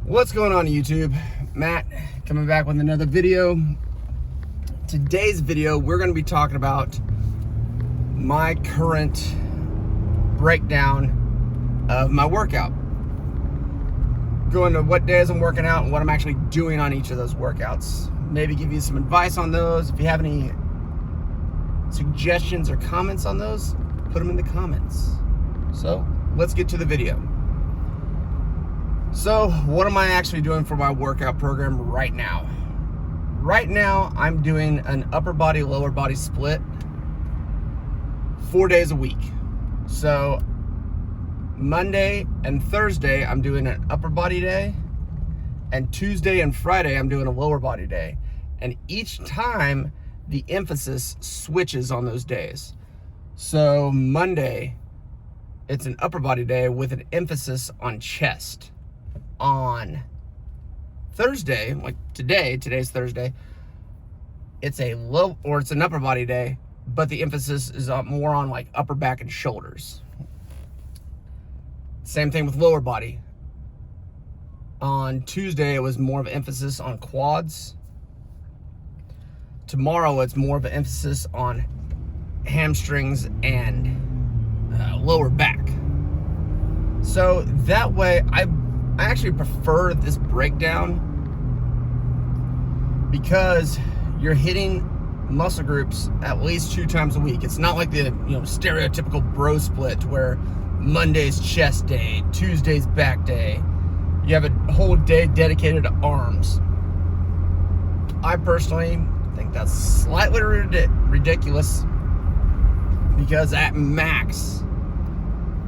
What's going on YouTube? Matt coming back with another video. Today's video we're going to be talking about my current breakdown of my workout. Going to what days I'm working out and what I'm actually doing on each of those workouts. Maybe give you some advice on those. If you have any suggestions or comments on those, put them in the comments. So let's get to the video. So what am I actually doing for my workout program right now? Right now, I'm doing an upper body, lower body split 4 days a week. So Monday and Thursday, I'm doing an upper body day, and Tuesday and Friday, I'm doing a lower body day. And each time, the emphasis switches on those days. So Monday, it's an upper body day with an emphasis on chest. On Thursday, like today's Thursday, it's an upper body day, but the emphasis is more on like upper back and shoulders. Same thing with lower body. On Tuesday, it was more of an emphasis on quads. Tomorrow, it's more of an emphasis on hamstrings and lower back. So that way, I actually prefer this breakdown because you're hitting muscle groups at least 2 times a week. It's not like the stereotypical bro split where Monday's chest day, Tuesday's back day. You have a whole day dedicated to arms. I personally think that's slightly ridiculous because at max,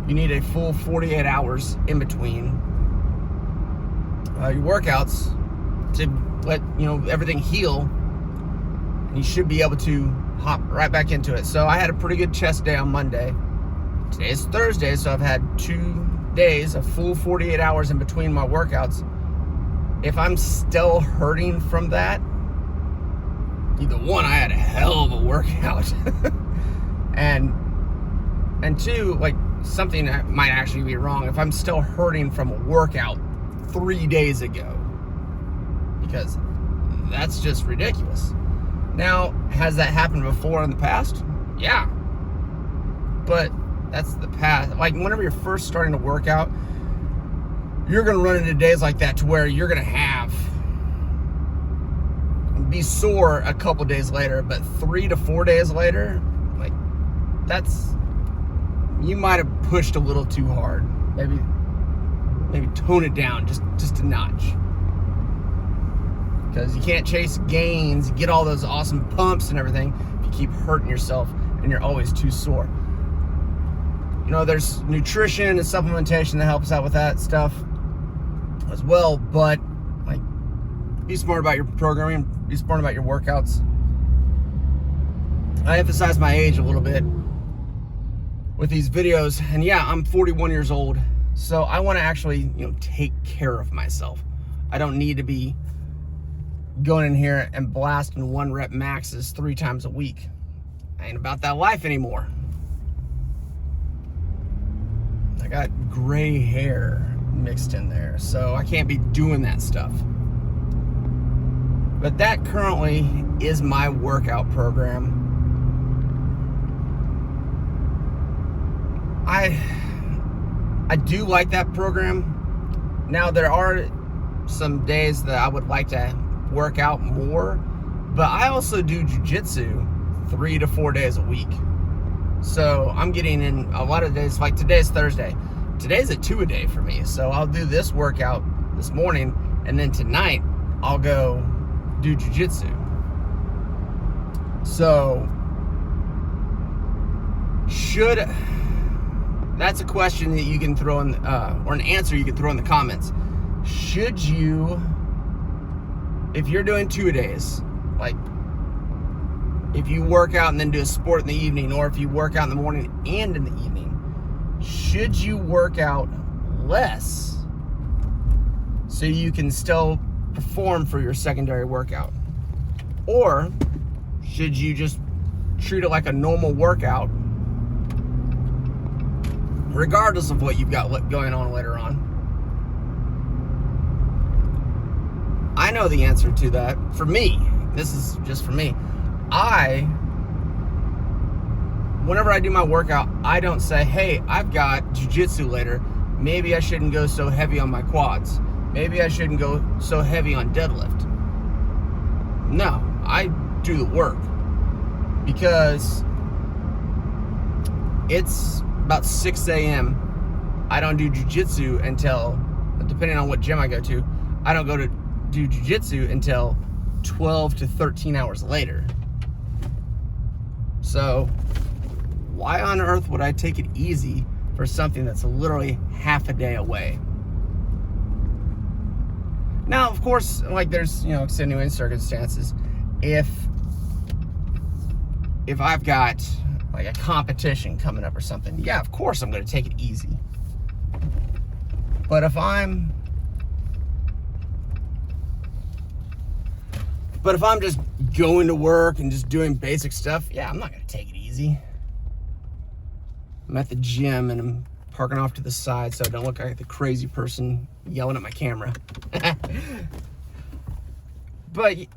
you need a full 48 hours in between your workouts to let everything heal, and you should be able to hop right back into it. So I had a pretty good chest day on Monday. Today is Thursday, so I've had 2 days, a full 48 hours in between my workouts. If I'm still hurting from that, either one, I had a hell of a workout, and two, like something that might actually be wrong if I'm still hurting from a workout 3 days ago, because that's just ridiculous. Now, has that happened before in the past? Yeah, but that's the past. Like whenever you're first starting to work out, you're gonna run into days like that to where you're gonna be sore a couple days later, but 3 to 4 days later, like you might have pushed a little too hard. Maybe tone it down just a notch, because you can't chase gains, get all those awesome pumps and everything if you keep hurting yourself and you're always too sore. There's nutrition and supplementation that helps out with that stuff as well, but like, be smart about your programming, be smart about your workouts. I emphasize my age a little bit with these videos, and yeah, I'm 41 years old. So I want to actually, take care of myself. I don't need to be going in here and blasting 1 rep maxes 3 times a week. I ain't about that life anymore. I got gray hair mixed in there, so I can't be doing that stuff. But that currently is my workout program. I do like that program. Now, there are some days that I would like to work out more, but I also do jiu-jitsu 3 to 4 days a week. So I'm getting in a lot of days. Like today's Thursday. Today's a 2-a-day for me. So I'll do this workout this morning, and then tonight I'll go do jiu-jitsu. So that's a question that you can throw in, or an answer you can throw in the comments. Should you, if you're doing 2-a-days, like if you work out and then do a sport in the evening, or if you work out in the morning and in the evening, should you work out less so you can still perform for your secondary workout? Or should you just treat it like a normal workout regardless of what you've got going on later on? know the answer to that. For me, this is just for me. Whenever I do my workout, I don't say, hey, I've got jiu-jitsu later. Maybe I shouldn't go so heavy on my quads. Maybe I shouldn't go so heavy on deadlift. No, I do the work because it's about 6 a.m. I don't do jiu-jitsu until, depending on what gym I go to, I don't go to do jiu-jitsu until 12 to 13 hours later. So why on earth would I take it easy for something that's literally half a day away? Now, of course, like there's, extenuating circumstances. If I've got like a competition coming up or something, yeah, of course I'm going to take it easy. But if I'm just going to work and just doing basic stuff, yeah, I'm not going to take it easy. I'm at the gym and I'm parking off to the side so I don't look like the crazy person yelling at my camera. But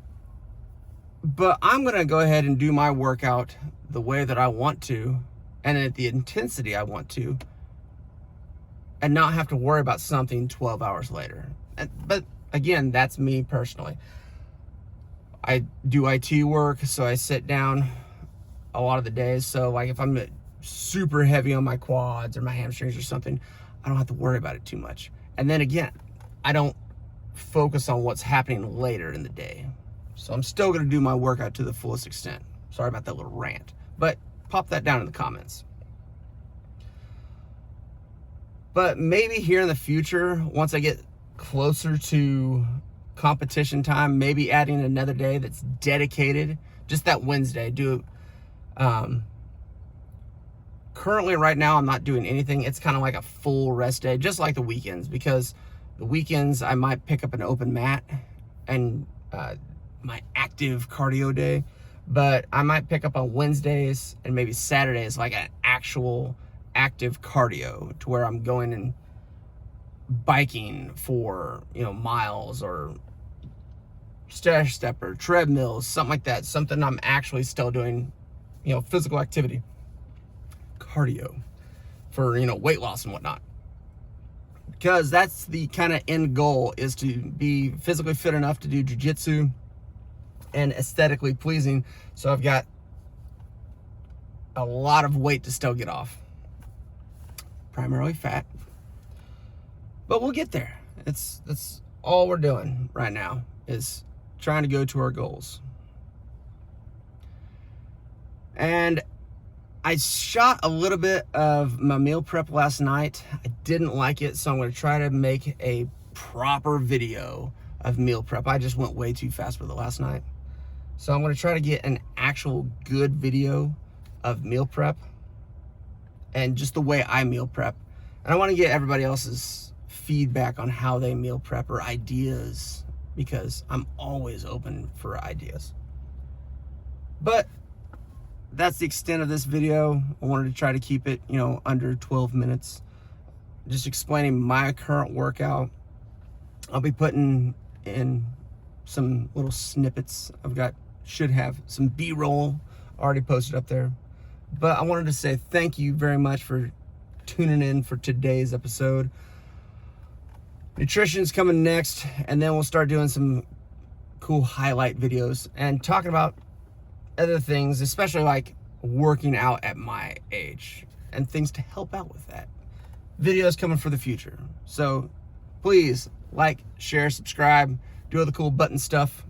I'm going to go ahead and do my workout the way that I want to and at the intensity I want to, and not have to worry about something 12 hours later. But again, that's me personally. I do IT work, so I sit down a lot of the days. So like if I'm super heavy on my quads or my hamstrings or something, I don't have to worry about it too much. And then again, I don't focus on what's happening later in the day. So I'm still going to do my workout to the fullest extent. Sorry about that little rant, but pop that down in the comments. But maybe here in the future, once I get closer to competition time, maybe adding another day that's dedicated, just that Wednesday. Currently right now I'm not doing anything. It's kind of like a full rest day, just like the weekends, because the weekends I might pick up an open mat and my active cardio day, but I might pick up on Wednesdays and maybe Saturdays like an actual active cardio, to where I'm going and biking for miles, or stair step or treadmills, something like that, something I'm actually still doing physical activity, cardio for weight loss and whatnot, because that's the kind of end goal, is to be physically fit enough to do jiu-jitsu and aesthetically pleasing, so I've got a lot of weight to still get off, primarily fat, but we'll get there. That's all we're doing right now, is trying to go to our goals. And I shot a little bit of my meal prep last night. I didn't like it, so I'm going to try to make a proper video of meal prep. I just went way too fast with it last night. So I'm going to try to get an actual good video of meal prep and just the way I meal prep. And I want to get everybody else's feedback on how they meal prep, or ideas, because I'm always open for ideas. But that's the extent of this video. I wanted to try to keep it, under 12 minutes. Just explaining my current workout. I'll be putting in some little snippets. Should have some B-roll already posted up there. But I wanted to say thank you very much for tuning in for today's episode. Nutrition's coming next, and then we'll start doing some cool highlight videos and talking about other things, especially like working out at my age and things to help out with that. Videos coming for the future. So please like, share, subscribe, do all the cool button stuff.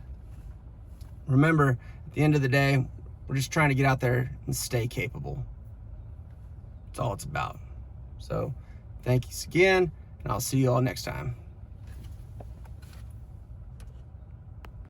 Remember, at the end of the day, we're just trying to get out there and stay capable. That's all it's about. So thanks again, and I'll see you all next time.